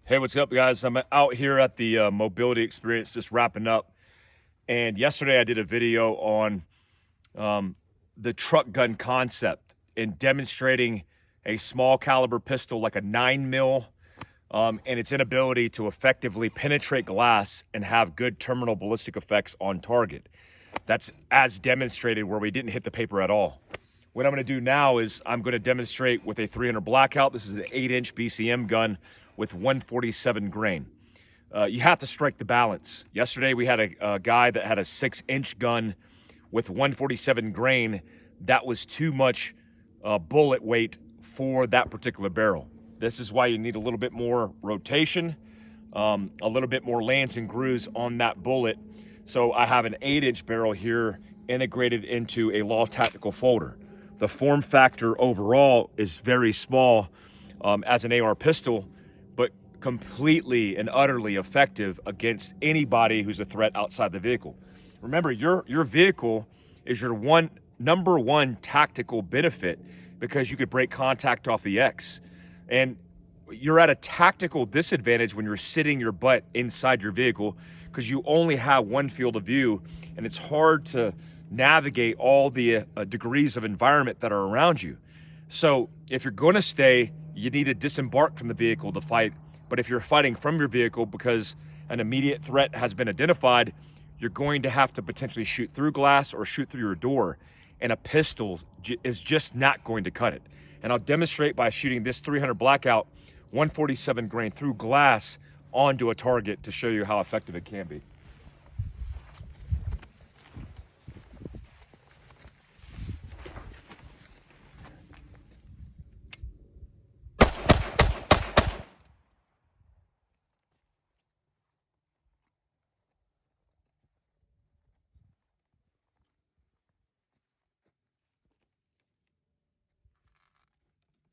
Hey, what's up, guys? I'm out here at the mobility experience, just wrapping up. And yesterday I did a video on the truck gun concept and demonstrating a small caliber pistol like a 9mm and its inability to effectively penetrate glass and have good terminal ballistic effects on target. That's as demonstrated where we didn't hit the paper at all. What I'm going to do now is I'm going to demonstrate with a 300 blackout. This is an 8-inch BCM gun with 147 grain. You have to strike the balance. Yesterday we had a guy that had a 6-inch gun with 147 grain. That was too much bullet weight for that particular barrel. This is why you need a little bit more rotation, a little bit more lands and grooves on that bullet. So I have an 8-inch barrel here integrated into a Law Tactical folder. The form factor overall is very small as an AR pistol, but completely and utterly effective against anybody who's a threat outside the vehicle. Remember, your vehicle is your number one tactical benefit because you could break contact off the X. And you're at a tactical disadvantage when you're sitting your butt inside your vehicle because you only have one field of view, and it's hard to navigate all the degrees of environment that are around you. So if you're going to stay, you need to disembark from the vehicle to fight. But if you're fighting from your vehicle because an immediate threat has been identified, you're going to have to potentially shoot through glass or shoot through your door. And a pistol is just not going to cut it. And I'll demonstrate by shooting this 300 blackout 147 grain through glass onto a target to show you how effective it can be.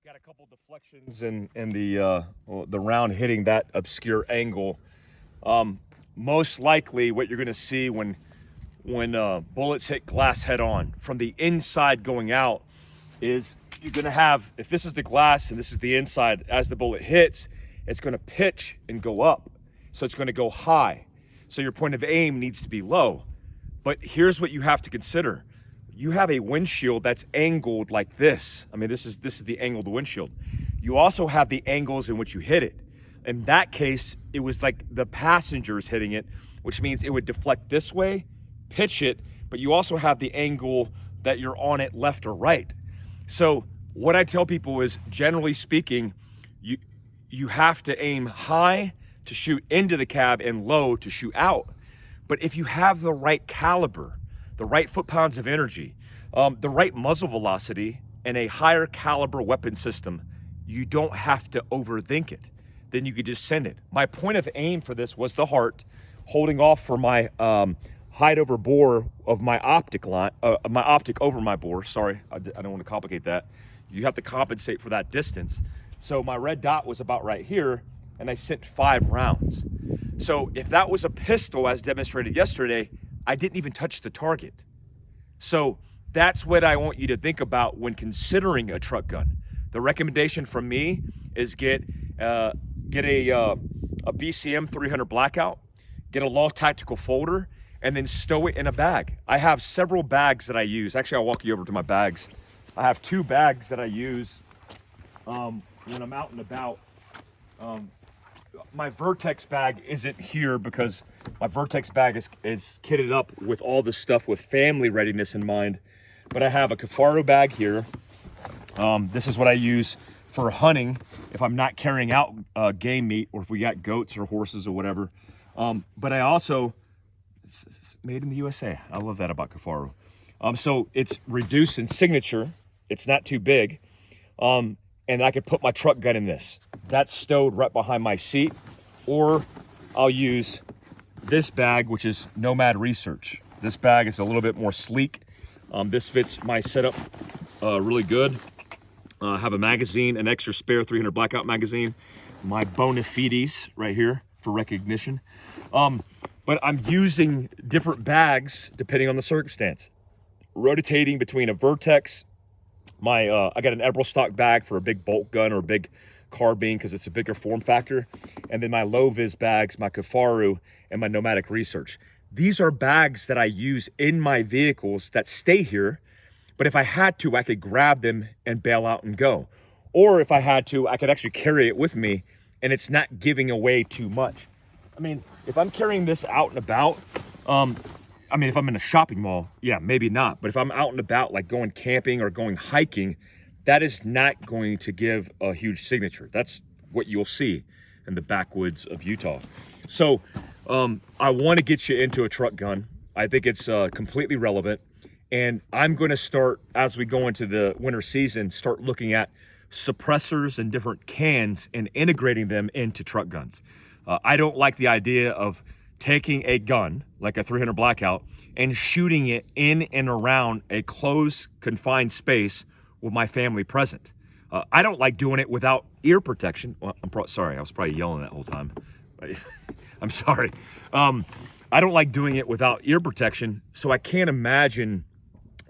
Got a couple deflections and the round hitting that obscure angle. Most likely what you're going to see when bullets hit glass head on from the inside going out is you're going to have, if this is the glass and this is the inside, as the bullet hits, it's going to pitch and go up. So it's going to go high. So your point of aim needs to be low. But here's what you have to consider. You have a windshield that's angled like this. I mean, this is the angle of the windshield. You also have the angles in which you hit it. In that case, it was like the passengers hitting it, which means it would deflect this way, pitch it, but you also have the angle that you're on it left or right. So what I tell people is, generally speaking, you have to aim high to shoot into the cab and low to shoot out. But if you have the right caliber, the right foot-pounds of energy, the right muzzle velocity, and a higher caliber weapon system, you don't have to overthink it. Then you could just send it. My point of aim for this was the heart, holding off for my height over bore of my optic line, my optic over my bore. Sorry, I don't want to complicate that. You have to compensate for that distance. So my red dot was about right here, and I sent 5 rounds. So if that was a pistol, as demonstrated yesterday, I didn't even touch the target. So that's what I want you to think about when considering a truck gun. The recommendation from me is get a BCM 300 blackout, get a Law Tactical folder, and then stow it in a bag. I have several bags that I use. Actually, I'll walk you over to my bags. I have 2 bags that I use when I'm out and about. My Vertex bag isn't here because my Vertex bag is kitted up with all this stuff with family readiness in mind. But I have a Kafaro bag here. This is what I use for hunting if I'm not carrying out game meat, or if we got goats or horses or whatever. But I also, it's made in the USA. I love that about Kafaro. So it's reduced in signature. It's not too big. And I could put my truck gun in this. That's stowed right behind my seat. Or I'll use this bag, which is Nomad Research. This bag is a little bit more sleek. This fits my setup really good. I have a magazine, an extra spare 300 blackout magazine. My bona fides right here for recognition. But I'm using different bags depending on the circumstance. Rotating between a Vertex, I got an Eberl stock bag for a big bolt gun or a big carbine because it's a bigger form factor, and then my low-vis bags, my Kifaru, and my Nomadic Research. These are bags that I use in my vehicles that stay here, but if I had to, I could grab them and bail out and go. Or if I had to, I could actually carry it with me, and it's not giving away too much. I mean, if I'm carrying this out and about, I mean, if I'm in a shopping mall, yeah, maybe not. But if I'm out and about, like going camping or going hiking, that is not going to give a huge signature. That's what you'll see in the backwoods of Utah. So I want to get you into a truck gun. I think it's completely relevant. And I'm going to start, as we go into the winter season, start looking at suppressors and different cans and integrating them into truck guns. I don't like the idea of taking a gun, like a 300 Blackout, and shooting it in and around a closed, confined space with my family present. I don't like doing it without ear protection. Well, sorry, I was probably yelling that whole time. I'm sorry. I don't like doing it without ear protection, so I can't imagine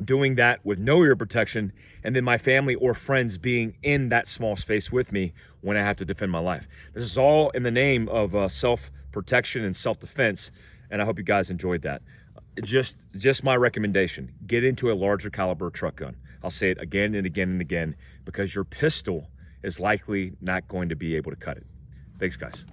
doing that with no ear protection and then my family or friends being in that small space with me when I have to defend my life. This is all in the name of self-protection and self-defense, and I hope you guys enjoyed that. Just my recommendation, get into a larger caliber truck gun. I'll say it again and again and again, because your pistol is likely not going to be able to cut it. Thanks, guys.